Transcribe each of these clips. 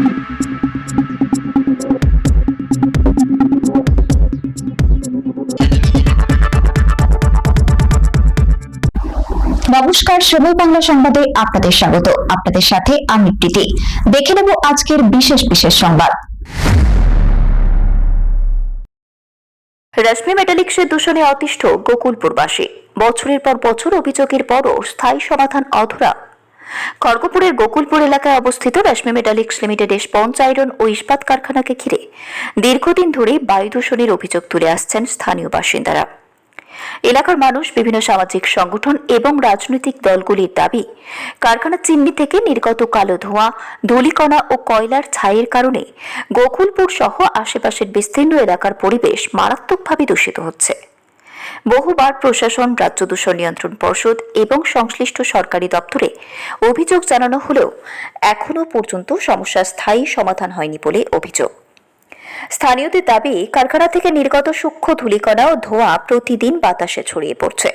নমস্কার, সময় বাংলা সংবাদে আপনাদের স্বাগত। আপনাদের সাথে আমি প্রীতি। দেখে নেব আজকের বিশেষ বিশেষ সংবাদ। রেশমি মেটালিক্সের দূষণে অতিষ্ঠ গোকুলপুরবাসী। বছরের পর বছর অভিযোগের পরও স্থায়ী সমাধান অধরা। খড়গপুরের গোকুলপুর এলাকায় অবস্থিত রেশমি মেটালিক্স লিমিটেডের স্পঞ্জ আয়রন ও ইস্পাত কারখানাকে ঘিরে দীর্ঘদিন ধরে বায়ু দূষণের অভিযোগ তুলে আসছেন স্থানীয় বাসিন্দারা। এলাকার মানুষ, বিভিন্ন সামাজিক সংগঠন এবং রাজনৈতিক দলগুলির দাবি, কারখানার চিমনি থেকে নির্গত কালো ধোঁয়া, ধূলিকণা ও কয়লার ছাইয়ের কারণে গোকুলপুর সহ আশেপাশের বিস্তীর্ণ এলাকার পরিবেশ মারাত্মকভাবে দূষিত হচ্ছে। বহুবার প্রশাসন, রাজ্য দূষণ নিয়ন্ত্রণ পর্ষদ এবং সংশ্লিষ্ট সরকারি দপ্তরে অভিযোগ জানানো হলেও এখনও পর্যন্ত সমস্যার স্থায়ী সমাধান হয়নি বলে অভিযোগ। স্থানীয়দের দাবি, কারখানা থেকে নির্গত সূক্ষ্ম ধূলিকণা ও ধোঁয়া প্রতিদিন বাতাসে ছড়িয়ে পড়ছে।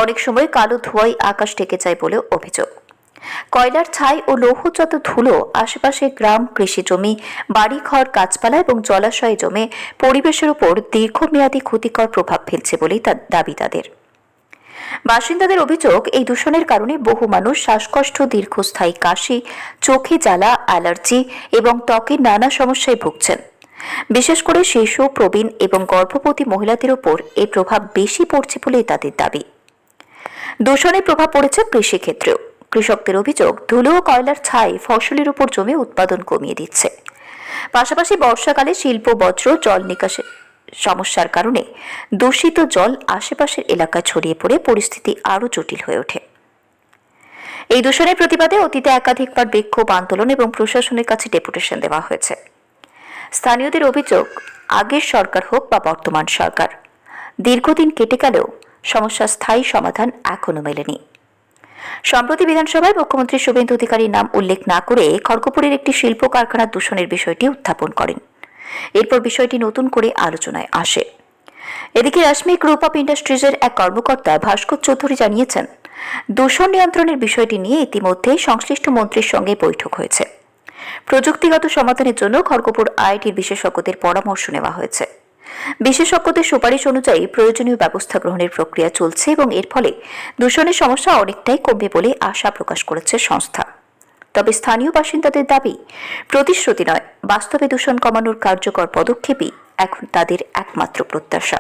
অনেক সময় কালো ধোঁয়ায় আকাশ ঢেকে যায় বলেও অভিযোগ। কয়লার ছাই ও লৌহজাত ধুলো আশেপাশে গ্রাম, কৃষিজমি, বাড়িঘর, গাছপালা এবং জলাশয়ে জমে পরিবেশের উপর দীর্ঘমেয়াদী ক্ষতিকর প্রভাব ফেলছে বলেই দাবি তাদের। বাসিন্দাদের অভিযোগ, এই দূষণের কারণে বহু মানুষ শ্বাসকষ্ট, দীর্ঘস্থায়ী কাশি, চোখে জ্বালা, অ্যালার্জি এবং ত্বকের নানা সমস্যায় ভুগছেন। বিশেষ করে শিশু, প্রবীণ এবং গর্ভবতী মহিলাদের ওপর এই প্রভাব বেশি পড়ছে বলে তাদের দাবি। দূষণের প্রভাব পড়েছে কৃষিক্ষেত্রেও। কৃষকদের অভিযোগ, ধুলো ও কয়লার ছাই ফসলের উপর জমে উৎপাদন কমিয়ে দিচ্ছে। পাশাপাশি বর্ষাকালে শিল্প বর্জ্য জল নিকাশের সমস্যার কারণে দূষিত জল আশেপাশের এলাকায় ছড়িয়ে পড়ে পরিস্থিতি আরও জটিল হয়ে ওঠে। এই দূষণের প্রতিবাদে অতীতে একাধিকবার বিক্ষোভ, আন্দোলন এবং প্রশাসনের কাছে ডেপুটেশন দেওয়া হয়েছে। স্থানীয়দের অভিযোগ, আগের সরকার হোক বা বর্তমান সরকার, দীর্ঘদিন কেটে গেলেও সমস্যার স্থায়ী সমাধান এখনো মেলেনি। সম্প্রতি বিধানসভায় মুখ্যমন্ত্রী শুভেন্দু অধিকারীর নাম উল্লেখ না করে খড়গপুরের একটি শিল্প কারখানার দূষণের বিষয়টি উত্থাপন করেন। এরপর বিষয়টি নতুন করে আলোচনায় আসে। এদিকে রেশমি গ্রুপ অফ ইন্ডাস্ট্রিজের এক কর্মকর্তা ভাস্কর চৌধুরী জানিয়েছেন, দূষণ নিয়ন্ত্রণের বিষয়টি নিয়ে ইতিমধ্যে সংশ্লিষ্ট মন্ত্রীর সঙ্গে বৈঠক হয়েছে। প্রযুক্তিগত সমাধানের জন্য খড়গপুর আইআইটির বিশেষজ্ঞদের পরামর্শ নেওয়া হয়েছে। বিশেষজ্ঞদের সুপারিশ অনুযায়ী প্রয়োজনীয় ব্যবস্থা গ্রহণের প্রক্রিয়া চলছে এবং এর ফলে দূষণের সমস্যা অনেকটাই কমবে বলে আশা প্রকাশ করেছে সংস্থা। তবে স্থানীয় বাসিন্দাদের দাবি, প্রতিশ্রুতি নয়, বাস্তবে দূষণ কমানোর কার্যকর পদক্ষেপই এখন তাদের একমাত্র প্রত্যাশা।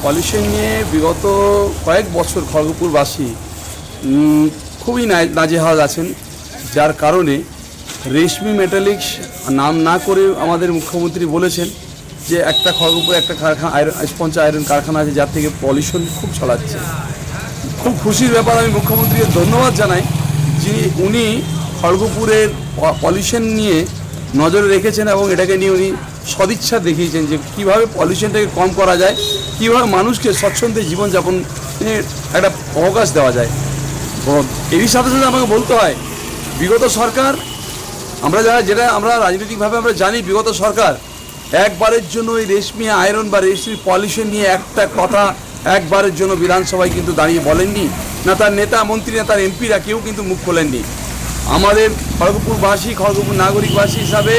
পলিউশন নিয়ে বিগত কয়েক বছর খড়গপুরবাসী খুবই নাজেহাল আছেন, যার কারণে রেশমি মেটালিক্স নাম না করে আমাদের মুখ্যমন্ত্রী বলেছেন যে একটা খড়গপুরে একটা কারখানা স্পঞ্জ আয়রন কারখানা আছে, যার থেকে পলিউশন খুব ছড়াচ্ছে। খুব খুশির ব্যাপার, আমি মুখ্যমন্ত্রীকে ধন্যবাদ জানাই যে উনি খড়গপুরের পলিউশন নিয়ে নজরে রেখেছেন এবং এটাকে নিয়ে উনি সদিচ্ছা দেখিয়েছেন যে কীভাবে পলিউশনটাকে কম করা যায়, কীভাবে মানুষকে স্বচ্ছন্দে জীবনযাপন একটা অবকাশ দেওয়া যায়। এরই সাথে সাথে আমাকে বলতে হয়, বিগত সরকার আমরা রাজনৈতিকভাবে আমরা জানি, বিগত সরকার একবারের জন্য এই রেশমি আয়রন বা রেশমি পলিউশন নিয়ে একটা কথা একবারের জন্য বিধানসভায় কিন্তু দাঁড়িয়ে বলেননি, না তার নেতা মন্ত্রী না তার এমপিরা কেউ কিন্তু মুখ খোলেননি। আমাদের খড়গপুরবাসী, খড়গপুর নাগরিকবাসী হিসাবে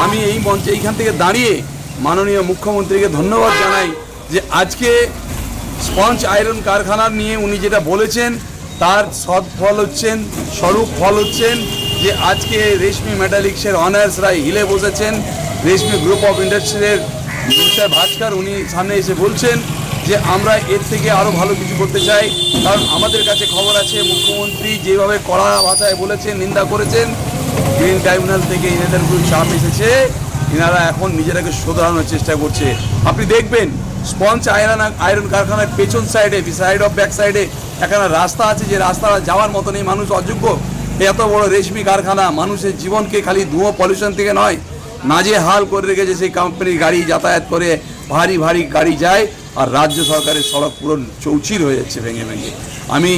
আমি এই মঞ্চে এইখান থেকে দাঁড়িয়ে মাননীয় মুখ্যমন্ত্রীকে ধন্যবাদ জানাই যে আজকে স্পঞ্জ আয়রন কারখানার নিয়ে উনি যেটা বলেছেন তার সৎফল হচ্ছেন, স্বরূপ ফল হচ্ছেন যে আজকে রেশমি মেটালিক্সের অনার্সরাই হিলে বসেছেন। রেশমি গ্রুপ অফ ইন্ডাস্ট্রির মিস্টার ভাস্কর উনি সামনে এসে বলছেন যে আমরা এর থেকে আরও ভালো কিছু করতে চাই, কারণ আমাদের কাছে খবর আছে মুখ্যমন্ত্রী যেভাবে কড়া ভাষায় বলেছেন, নিন্দা করেছেন, গ্রিন ট্রাইব্যুনাল থেকে এনাদের উপর চাপ এসেছে, এনারা এখন নিজেরাকে শোধরানোর চেষ্টা করছে। আপনি দেখবেন স্পঞ্জ আয়রন কারখানার পেছন সাইডে, সাইড অফ ব্যাক সাইডে এখানে রাস্তা আছে, যে রাস্তা যাওয়ার মতো নেই, মানুষ অযোগ্য। এত বড় রেশমি কারখানা মানুষের জীবনকে খালি ধুঁয়ো পলিউশন থেকে নয়, নাজেহাল করে রেখেছে। সেই কোম্পানির গাড়ি যাতায়াত করে, ভারী ভারী গাড়ি যায়, আর রাজ্য সরকারের সড়ক পুরো চৌচির হয়ে যাচ্ছে ভেঙে ভেঙে। আমি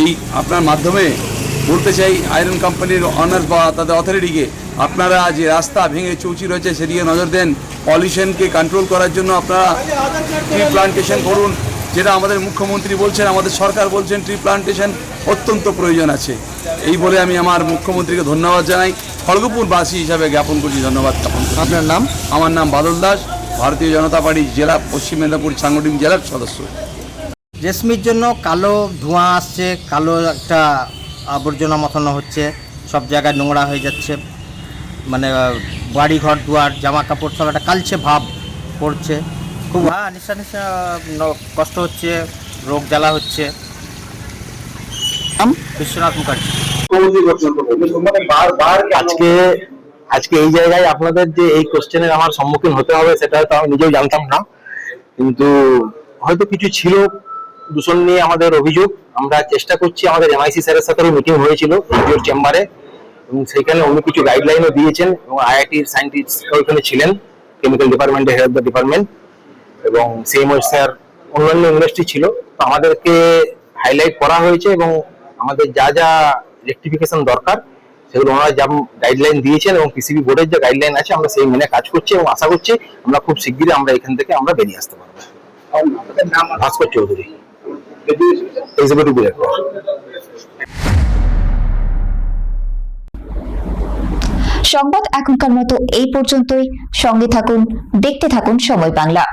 এই আপনার মাধ্যমে বলতে চাই আয়রন কোম্পানির অনার্স বা তাদের অথরিটিকে, আপনারা যে রাস্তা ভেঙে চৌচির হয়েছে সেদিকে নজর দেন। পলিউশনকে কন্ট্রোল করার জন্য আপনারা ট্রি প্লান্টেশন করুন, যেটা আমাদের মুখ্যমন্ত্রী বলছেন, আমাদের সরকার বলছেন ট্রি প্লান্টেশন অত্যন্ত প্রয়োজন আছে। এই বলে আমি আমার মুখ্যমন্ত্রীকে ধন্যবাদ জানাই, খড়গপুরবাসী হিসাবে জ্ঞাপন করছি, ধন্যবাদ জ্ঞাপন করছি। আপনার নাম? আমার নাম বাদল দাস, ভারতীয় জনতা পার্টির জেলা পশ্চিম মেদিনীপুর সাংগঠনিক জেলার সদস্য। রেশমির জন্য কালো ধোঁয়া আসছে, কালো একটা আবর্জনা মতন হচ্ছে, সব জায়গায় নোংরা হয়ে যাচ্ছে, মানে বাড়ি ঘর দুয়ার জামা কাপড় সব একটা কালচে ভাব পড়ছে। খুব নিঃশ্বাস কষ্ট হচ্ছে, রোগ জ্বালা হচ্ছে। বিশ্বনাথ মুখার্জি। আজকে এই জায়গায় আপনাদের যে এই কোশ্চেনের আমার সম্মুখীন হতে হবে সেটা হয়তো আমি নিজেও জানতাম না, কিন্তু হয়তো কিছু ছিল দূষণ নিয়ে আমাদের অভিযোগ। আমরা চেষ্টা করছি, আমাদের এমআইসি স্যারের সাথে মিটিং হয়েছিল ভিডিওর চেম্বারে, এবং সেখানে উনি কিছু গাইডলাইনও দিয়েছেন, এবং আইআইটির সায়েন্টিস্ট ওইখানে ছিলেন, কেমিক্যাল ডিপার্টমেন্টের হেড অফ দ্য ডিপার্টমেন্ট, এবং সিএমও স্যার, অন্যান্য ইন্ডাস্ট্রি ছিল। তো আমাদেরকে হাইলাইট করা হয়েছে, এবং আমাদের যা যা রেকটিফিকেশন দরকার সেগুলো ওনারা যা গাইডলাইন দিয়েছেন এবং পিসিবি বোর্ডের যে গাইডলাইন আছে আমরা সেই মেনে কাজ করছি, এবং আশা করছি আমরা খুব শিগগিরই আমরা এখান থেকে আমরা বেরিয়ে আসতে পারবো। ভাস্কর চৌধুরী, এক্সিকিউটিভ ডিরেক্টর। সংবাদ এখনকার মতো এই পর্যন্তই। সঙ্গে থাকুন, দেখতে থাকুন সময় বাংলা।